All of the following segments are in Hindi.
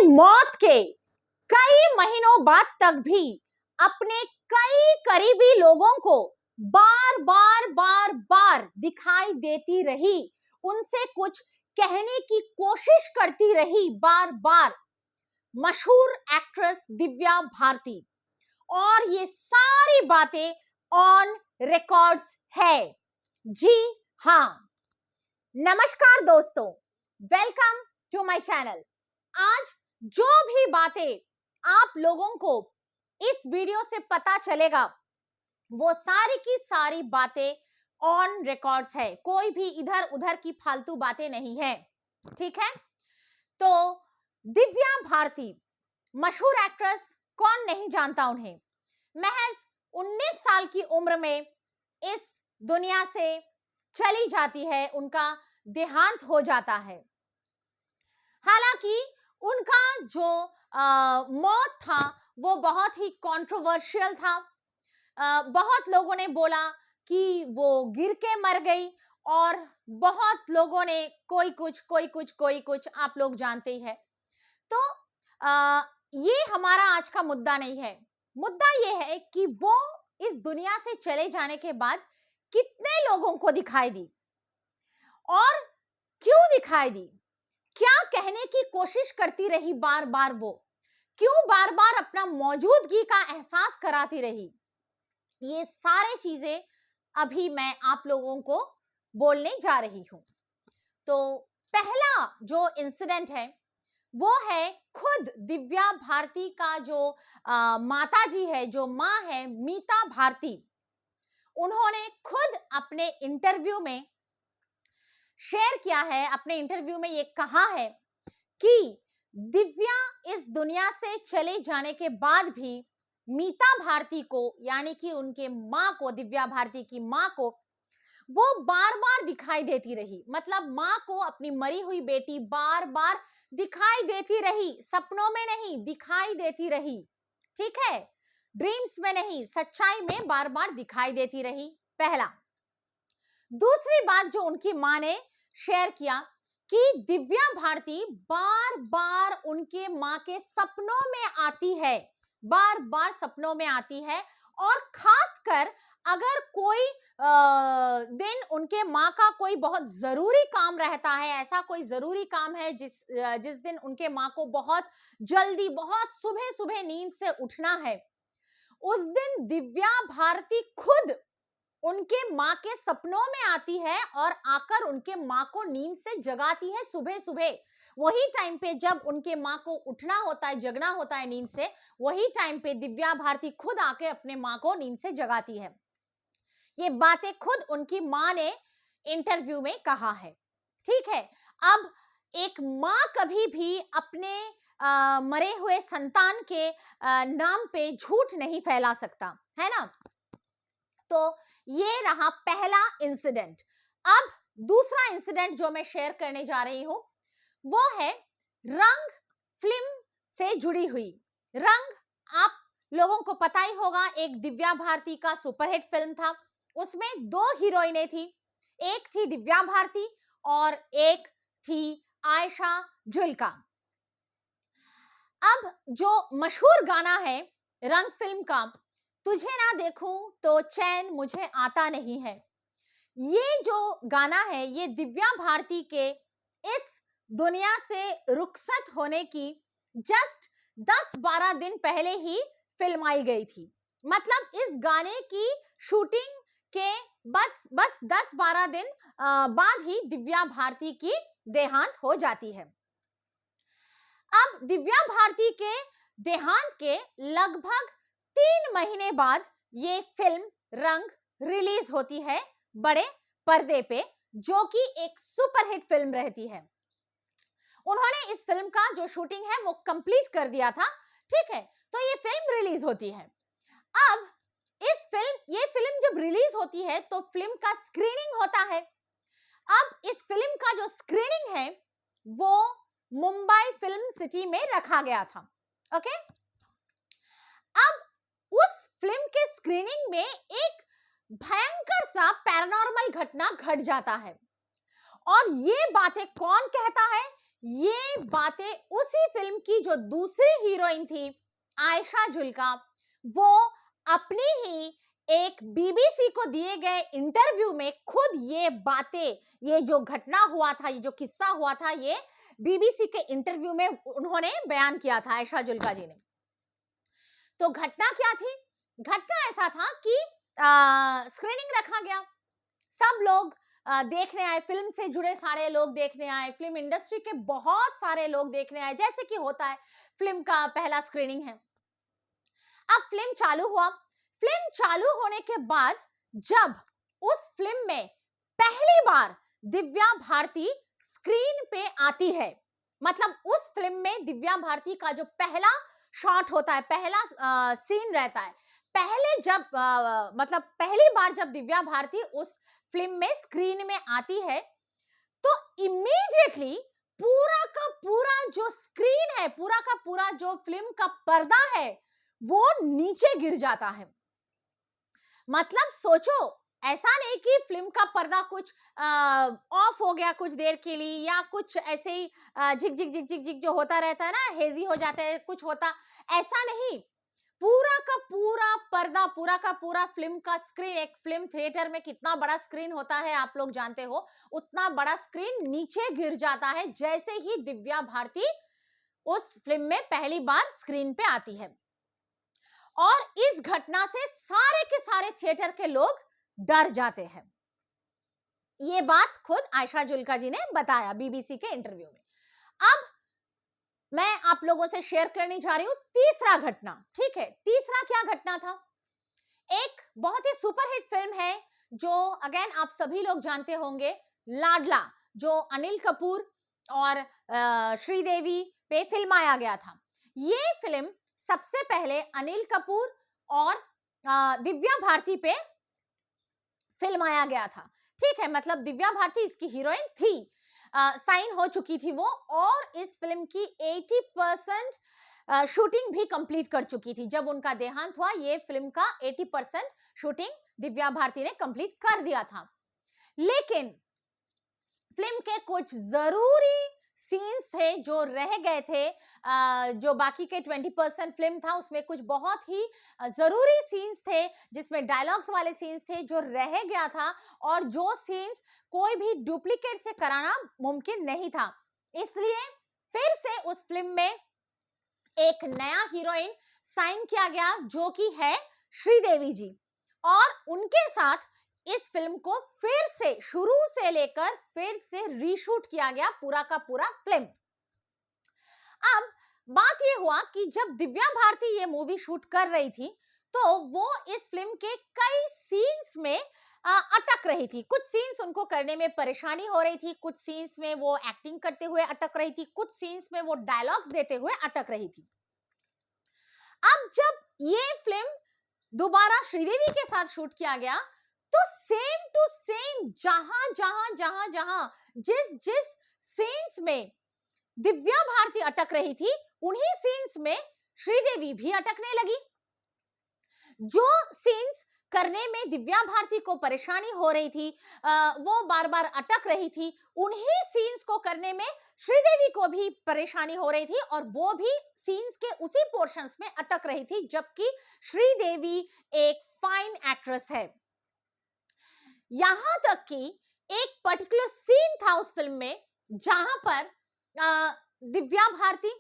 मौत के कई महीनों बाद तक भी अपने कई करीबी लोगों को बार बार बार बार दिखाई देती रही, उनसे कुछ कहने की कोशिश करती रही बार बार, मशहूर एक्ट्रेस दिव्या भारती। और ये सारी बातें ऑन रिकॉर्ड्स है। जी हां, नमस्कार दोस्तों, वेलकम टू माय चैनल। आज जो भी बातें आप लोगों को इस वीडियो से पता चलेगा वो सारी की सारी बातें ऑन रिकॉर्ड्स है, कोई भी इधर उधर की फालतू बातें नहीं है, ठीक है। तो दिव्या भारती मशहूर एक्ट्रेस, कौन नहीं जानता उन्हें। महज 19 साल की उम्र में इस दुनिया से चली जाती है, उनका देहांत हो जाता है। हालांकि उनका जो मौत था वो बहुत ही कंट्रोवर्शियल था। बहुत लोगों ने बोला कि वो गिर के मर गई, और बहुत लोगों ने कोई कुछ, आप लोग जानते ही है। तो ये हमारा आज का मुद्दा नहीं है। मुद्दा ये है कि वो इस दुनिया से चले जाने के बाद कितने लोगों को दिखाई दी और क्यों दिखाई दी, क्या कहने की कोशिश करती रही बार बार, वो क्यों बार बार अपना मौजूदगी का एहसास कराती रही, ये सारे चीजें अभी मैं आप लोगों को बोलने जा रही हूं। तो पहला जो इंसिडेंट है वो है खुद दिव्या भारती का जो माता जी है, जो माँ है मीता भारती। उन्होंने खुद अपने इंटरव्यू में शेयर किया है, अपने इंटरव्यू में ये कहा है कि दिव्या इस दुनिया से चले जाने के बाद भी मीता भारती को, यानी कि उनके माँ को, दिव्या भारती की माँ को वो बार बार दिखाई देती रही। मतलब माँ को अपनी मरी हुई बेटी बार बार दिखाई देती रही, सपनों में नहीं, दिखाई देती रही, ठीक है, ड्रीम्स में नहीं, सच्चाई में बार बार दिखाई देती रही, पहला। दूसरी बात जो उनकी माँ ने शेयर किया कि दिव्या भारती बार बार उनके माँ के सपनों में आती है, बार बार सपनों में आती है, और खासकर अगर कोई दिन उनके माँ का कोई बहुत जरूरी काम रहता है, ऐसा कोई जरूरी काम है जिस दिन उनके माँ को बहुत जल्दी, बहुत सुबह सुबह नींद से उठना है, उस दिन दिव्या भारती खुद उनके माँ के सपनों में आती है और आकर उनके माँ को नींद से जगाती है सुबह सुबह। वही टाइम पे जब उनके माँ को उठना होता है, जगना होता है नींद से, वही टाइम पे दिव्या भारती खुद आके अपने माँ को नींद से जगाती है। ये बातें खुद उनकी माँ ने इंटरव्यू में कहा है, ठीक है। अब एक माँ कभी भी अपने मरे हुए संतान के नाम पे झूठ नहीं फैला सकता, है ना। तो ये रहा पहला इंसिडेंट। अब दूसरा इंसिडेंट जो मैं शेयर करने जा रही हूं वो है रंग फिल्म से जुड़ी हुई। रंग आप लोगों को पता ही होगा, एक दिव्या भारती का सुपरहिट फिल्म था। उसमें दो हीरोइनें थी, एक थी दिव्या भारती और एक थी आयशा जुल्का। अब जो मशहूर गाना है रंग फिल्म का, तुझे ना देखूं तो चैन मुझे आता नहीं है, ये जो गाना है ये दिव्या भारती के इस दुनिया से रुखसत होने की जस्ट 10-12 दिन पहले ही फिल्माई गई थी। मतलब इस गाने की शूटिंग के बस 10-12 दिन बाद ही दिव्या भारती की देहांत हो जाती है। अब दिव्या भारती के देहांत के लगभग 3 महीने बाद ये फिल्म रंग रिलीज होती है बड़े पर्दे पे, जो कि एक सुपरहिट फिल्म रहती है। उन्होंने इस फिल्म का जो शूटिंग है वो कंप्लीट कर दिया था, ठीक है। तो ये फिल्म रिलीज होती है। अब ये फिल्म जब रिलीज होती है तो फिल्म का स्क्रीनिंग होता है। अब इस फिल्म का जो स्क्रीनिंग है वो मुंबई फिल्म सिटी में रखा गया था, ओके। अब उस फिल्म के स्क्रीनिंग में एक भयंकर सा पैरानॉर्मल घटना घट जाता है। और ये बातें कौन कहता है? ये बातें उसी फिल्म की जो दूसरी हीरोइन थी आयशा जुल्का, वो अपनी ही एक बीबीसी को दिए गए इंटरव्यू में खुद ये बातें, ये जो घटना हुआ था, ये जो किस्सा हुआ था, ये बीबीसी के इंटरव्यू में उन्होंने बयान किया था, आयशा जुल्का जी ने। तो घटना क्या थी? घटना ऐसा था कि स्क्रीनिंग रखा गया, सब लोग देखने आए, फिल्म से जुड़े सारे लोग देखने आए, फिल्म इंडस्ट्री के बहुत सारे लोग देखने आए, जैसे कि होता है फिल्म का पहला स्क्रीनिंग है। अब फिल्म चालू हुआ। फिल्म चालू होने के बाद जब उस फिल्म में पहली बार दिव्या भारती स्क्रीन पे आती है, मतलब उस फिल्म में दिव्या भारती का जो पहला शॉट होता है, पहला सीन रहता है, पहले जब मतलब पहली बार जब दिव्या भारती उस फिल्म में स्क्रीन में आती है, तो इमीडिएटली पूरा का पूरा जो स्क्रीन है, पूरा का पूरा जो फिल्म का पर्दा है, वो नीचे गिर जाता है। मतलब सोचो, ऐसा नहीं कि फिल्म का पर्दा कुछ ऑफ हो गया कुछ देर के लिए, या कुछ ऐसे ही झिक झिक झिक झिक झिक जो होता रहता है ना, हेजी हो जाता है, कुछ होता, ऐसा नहीं। पूरा का पूरा पर्दा, पूरा का पूरा फिल्म का स्क्रीन, एक फिल्म थिएटर में कितना बड़ा स्क्रीन होता है आप लोग जानते हो, उतना बड़ा स्क्रीन नीचे गिर जाता है जैसे ही दिव्या भारती उस फिल्म में पहली बार स्क्रीन पे आती है। और इस घटना से सारे के सारे थिएटर के लोग डर जाते हैं। ये बात खुद आयशा जुल्का जी ने बताया बीबीसी के इंटरव्यू में। अब मैं आप लोगों से शेयर करने जा रही हूं तीसरा घटना। ठीक है, तीसरा क्या घटना था? एक बहुत ही सुपरहिट फिल्म है जो अगेन आप सभी लोग जानते होंगे, लाडला, जो अनिल कपूर और श्रीदेवी पे फिल्माया गया था। ये फिल्म सबसे पहले अनिल कपूर और दिव्या भारती पे फिल्माया गया था। ठीक है, मतलब दिव्या भारती इसकी हीरोइन थी, साइन हो चुकी थी वो, और इस फिल्म की 80% शूटिंग भी कंप्लीट कर चुकी थी। जब उनका देहांत हुआ, ये फिल्म का 80% शूटिंग दिव्या भारती ने कंप्लीट कर दिया था। लेकिन फिल्म के कुछ जरूरी सीन्स थे जो रह गए थे, जो बाकी के 20% फिल्म था उसमें कुछ बहुत ही जरूरी सीन्स थे, जिसमें डायलॉग्स वाले सीन्स थे जो रह गया था, और जो सीन्स कोई भी डुप्लीकेट से कराना मुमकिन नहीं था। इसलिए फिर से उस फिल्म में एक नया हीरोइन साइन किया गया जो कि है श्रीदेवी जी, और उनके साथ इस फिल्म को फिर से शुरू से लेकर फिर से रीशूट किया गया पूरा का पूरा फिल्म। अब बात यह हुआ कि जब दिव्या भारती ये मूवी शूट कर रही थी, तो वो इस फिल्म के कई सीन्स में अटक रही थी। कुछ सीन्स उनको करने में परेशानी हो रही थी, कुछ सीन्स में वो एक्टिंग करते हुए अटक रही थी, कुछ सीन्स में वो डायलॉग्स देते हुए अटक रही थी। अब जब ये फिल्म दोबारा श्रीदेवी के साथ शूट किया गया, तो सेम टू सेम जहां जिस जिस सीन्स में दिव्या भारती अटक रही थी, उन्हीं सीन्स में श्रीदेवी भी अटकने लगी। जो सीन्स करने में दिव्या भारती को परेशानी हो रही थी, वो बार बार अटक रही थी, उन्हीं सीन्स को करने में श्रीदेवी को भी परेशानी हो रही थी, और वो भी सीन्स के उसी पोर्शंस में अटक रही थी, जबकि श्रीदेवी एक फाइन एक्ट्रेस है। यहां तक कि एक पर्टिकुलर सीन था उस फिल्म में जहां पर दिव्या भारती,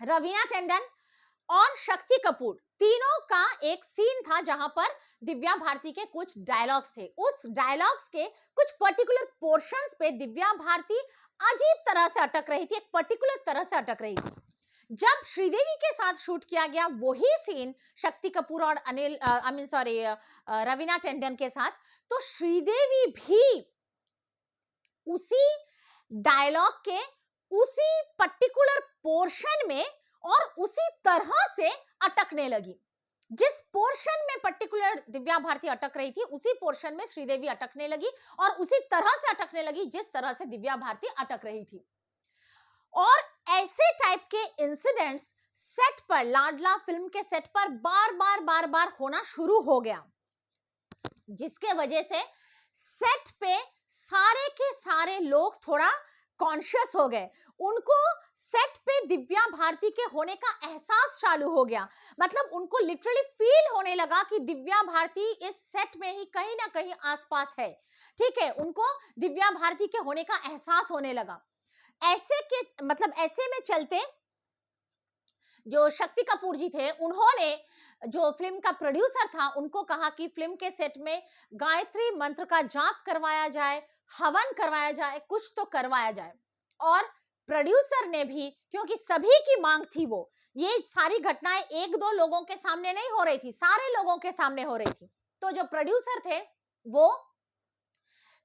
रवीना टंडन और शक्ति कपूर तीनों का एक सीन था जहां पर दिव्या भारती के कुछ डायलॉग्स थे। उस डायलॉग्स के कुछ पर्टिकुलर पोर्शंस पे दिव्या भारती अजीब तरह से अटक रही थी, एक पर्टिकुलर तरह से अटक रही थी। जब श्रीदेवी के साथ शूट किया गया वही सीन शक्ति कपूर और रवीना टंडन के साथ, तो श्रीदेवी भी उसी डायलॉग के उसी पर्टिकुलर पोर्शन में और उसी तरह से अटकने लगी। जिस पोर्शन में पर्टिकुलर दिव्या भारती अटक रही थी, उसी पोर्शन में श्रीदेवी अटकने लगी, और उसी तरह से अटकने लगी जिस तरह से दिव्या भारती अटक रही थी। और ऐसे टाइप के इंसिडेंट्स सेट पर, लाडला फिल्म के सेट पर बार बार होना शुरू हो गया, जिसके वजह से सेट पे सारे के सारे लोग थोड़ा कॉन्शियस हो गए। उनको सेट पे दिव्या भारती के होने का एहसास चालू हो गया। मतलब उनको लिटरली फील होने लगा कि दिव्या भारती इस सेट में ही कहीं ना कहीं आसपास है। ठीक है, उनको दिव्या भारती के होने का एहसास होने लगा। ऐसे के मतलब ऐसे में चलते जो शक्ति कपूर जी थे, उन्होंने जो फिल्म का प्रोड्यूसर था उनको कहा कि फिल्म के सेट में गायत्री मंत्र का जाप करवाया जाए, हवन करवाया जाए, कुछ तो करवाया जाए। और प्रोड्यूसर ने भी, क्योंकि सभी की मांग थी, वो ये सारी घटनाएं एक दो लोगों के सामने नहीं हो रही थी, सारे लोगों के सामने हो रही थी। तो जो प्रोड्यूसर थे वो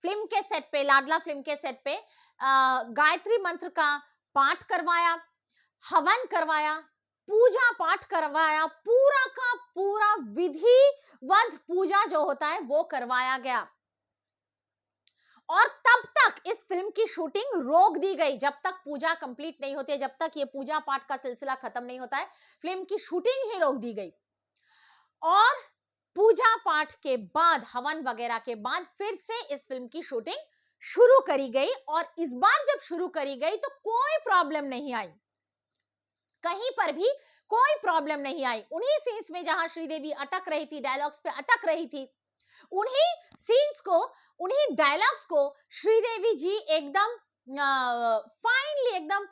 फिल्म के सेट पे, लाडला फिल्म के सेट पे गायत्री मंत्र का पाठ करवाया, हवन करवाया, पूजा पाठ करवाया, पूरा का पूरा विधिवत पूजा जो होता है वो करवाया गया। और तब तक इस फिल्म की शूटिंग रोक दी गई, जब तक पूजा कंप्लीट नहीं होती है, जब तक ये पूजा पाठ का सिलसिला खत्म नहीं होता है, फिल्म की शूटिंग ही रोक दी गई। और पूजा पाठ के बाद, हवन वगैरह के बाद फिर से इस फिल्म की शूटिंग शुरू करी गई। और इस बार जब शुरू करी गई तो कोई प्रॉब्लम नहीं आई, कहीं पर भी कोई प्रॉब्लम नहीं आई। उन्हीं सीन्स में जहां श्रीदेवी अटक रही थी, डायलॉग्स पे अटक रही थी, उन्हीं सीन्स को, उन्हीं डायलॉग्स को श्रीदेवी जी एकदम फाइनली, एकदम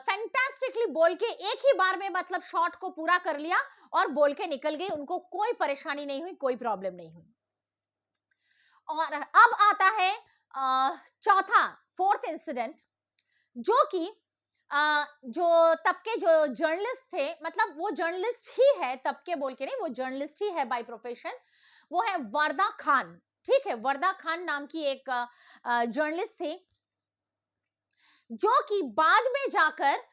फैंटास्टिकली बोल के एक ही बार में मतलब शॉट को पूरा कर लिया और बोल के निकल गई। उनको कोई परेशानी नहीं हुई, कोई प्रॉब्लम नहीं हुई। और अब आता है चौथा, फोर्थ इंसिडेंट, जो कि जो तब के जो जर्नलिस्ट थे, मतलब वो जर्नलिस्ट ही है, तब के बोल के नहीं, वो जर्नलिस्ट ही है बाय प्रोफेशन, वो है वरदा खान। ठीक है, वरदा खान नाम की एक जर्नलिस्ट थी, जो कि बाद में जाकर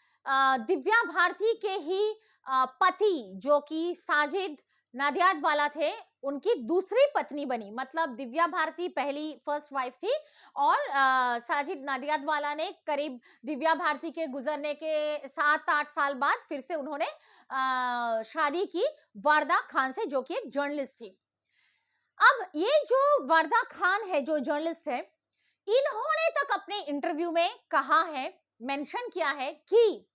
दिव्या भारती के ही पति, जो कि साजिद नाडियाडवाला थे, उनकी दूसरी पत्नी बनी। मतलब दिव्या भारती पहली फर्स्ट वाइफ थी और साजिद नाडियाडवाला ने करीब दिव्या भारती के गुजरने के 7-8 साल बाद फिर से उन्होंने शादी की वरदा खान से, जो कि एक जर्नलिस्ट थी। अब ये जो वरदा खान है, जो जर्नलिस्ट है, इन्होंने तक अपने इंटरव्यू में कहा है, मेंशन किया है कि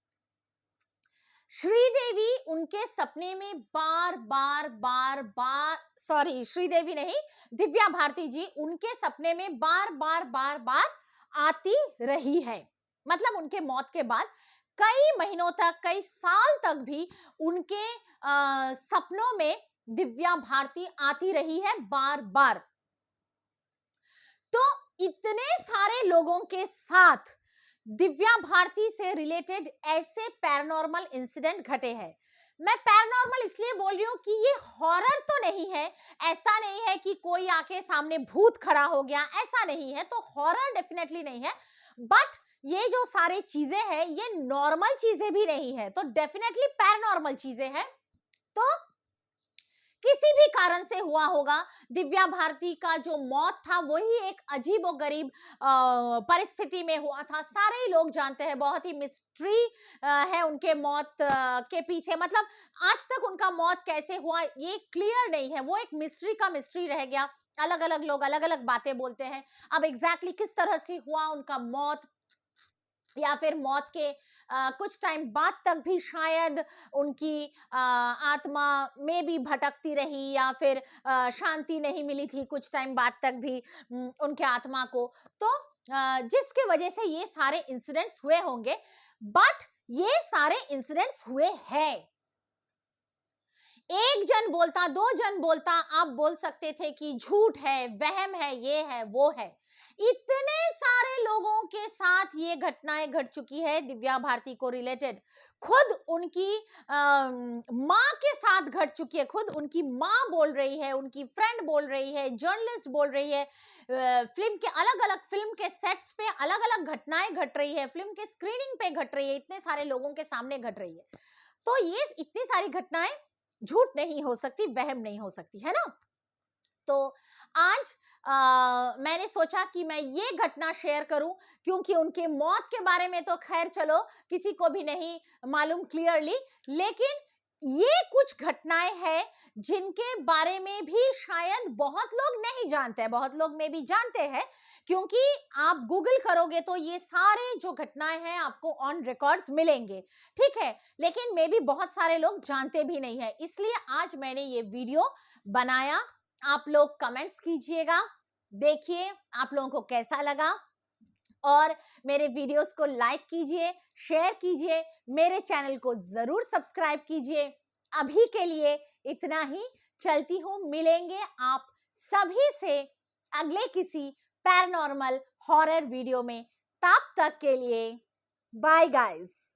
श्रीदेवी उनके सपने में बार बार, सॉरी श्रीदेवी नहीं, दिव्या भारती जी उनके सपने में बार आती रही है। मतलब उनके मौत के बाद कई महीनों तक, कई साल तक भी उनके सपनों में दिव्या भारती आती रही है बार बार। तो इतने सारे लोगों के साथ दिव्या भारती से रिलेटेड ऐसे पैरानॉर्मल इंसिडेंट घटे हैं। मैं पैरानॉर्मल इसलिए बोल रही हूं कि ये हॉरर तो नहीं है, ऐसा नहीं है कि कोई आके सामने भूत खड़ा हो गया, ऐसा नहीं है, तो हॉरर डेफिनेटली नहीं है। बट ये जो सारी चीजें हैं, ये नॉर्मल चीजें भी नहीं है, तो डेफिनेटली पैरानॉर्मल चीजें हैं। तो किसी भी कारण से हुआ होगा, दिव्या भारती का जो मौत था वही एक अजीब और गरीब परिस्थिति में हुआ था। सारे ही लोग जानते हैं, बहुत ही मिस्ट्री है उनके मौत के पीछे। मतलब आज तक उनका मौत कैसे हुआ ये क्लियर नहीं है, वो एक मिस्ट्री का मिस्ट्री रह गया। अलग अलग लोग अलग अलग बातें बोलते हैं। अब एग्जैक्टली किस तरह से हुआ उनका मौत, या फिर मौत के कुछ टाइम बाद तक भी शायद उनकी आत्मा में भी भटकती रही, या फिर शांति नहीं मिली थी कुछ टाइम बाद तक भी उनके आत्मा को, तो जिसके वजह से ये सारे इंसिडेंट्स हुए होंगे। बट ये सारे इंसिडेंट्स हुए हैं। एक जन बोलता, दो जन बोलता, आप बोल सकते थे कि झूठ है, वहम है, ये है, वो है। इतने सारे लोगों के साथ ये घटनाएं घट चुकी है दिव्या भारती को रिलेटेड। खुद उनकी माँ के साथ घट चुकी है, खुद उनकी माँ बोल रही है, उनकी फ्रेंड बोल रही है, जर्नलिस्ट बोल रही है, फिल्म के अलग अलग फिल्म के सेट्स पे अलग अलग घटनाएं घट रही है, फिल्म के स्क्रीनिंग पे घट रही है, इतने सारे लोगों के सामने घट रही है। तो ये इतनी सारी घटनाएं झूठ नहीं हो सकती, वहम नहीं हो सकती, है ना। तो आज मैंने सोचा कि मैं ये घटना शेयर करूं, क्योंकि उनके मौत के बारे में तो खैर चलो किसी को भी नहीं मालूम क्लियरली, लेकिन ये कुछ घटनाएं हैं जिनके बारे में भी शायद बहुत लोग नहीं जानते हैं, बहुत लोग में भी जानते हैं, क्योंकि आप गूगल करोगे तो ये सारे जो घटनाएं हैं आपको ऑन रिकॉर्ड्स मिलेंगे, ठीक है। लेकिन मे भी बहुत सारे लोग जानते भी नहीं है, इसलिए आज मैंने ये वीडियो बनाया। आप लोग कमेंट्स कीजिएगा, देखिए आप लोगों को कैसा लगा, और मेरे वीडियोस को लाइक कीजिए, शेयर कीजिए, मेरे चैनल को जरूर सब्सक्राइब कीजिए। अभी के लिए इतना ही, चलती हूं, मिलेंगे आप सभी से अगले किसी पैरानॉर्मल हॉरर वीडियो में। तब तक के लिए बाय गाइस।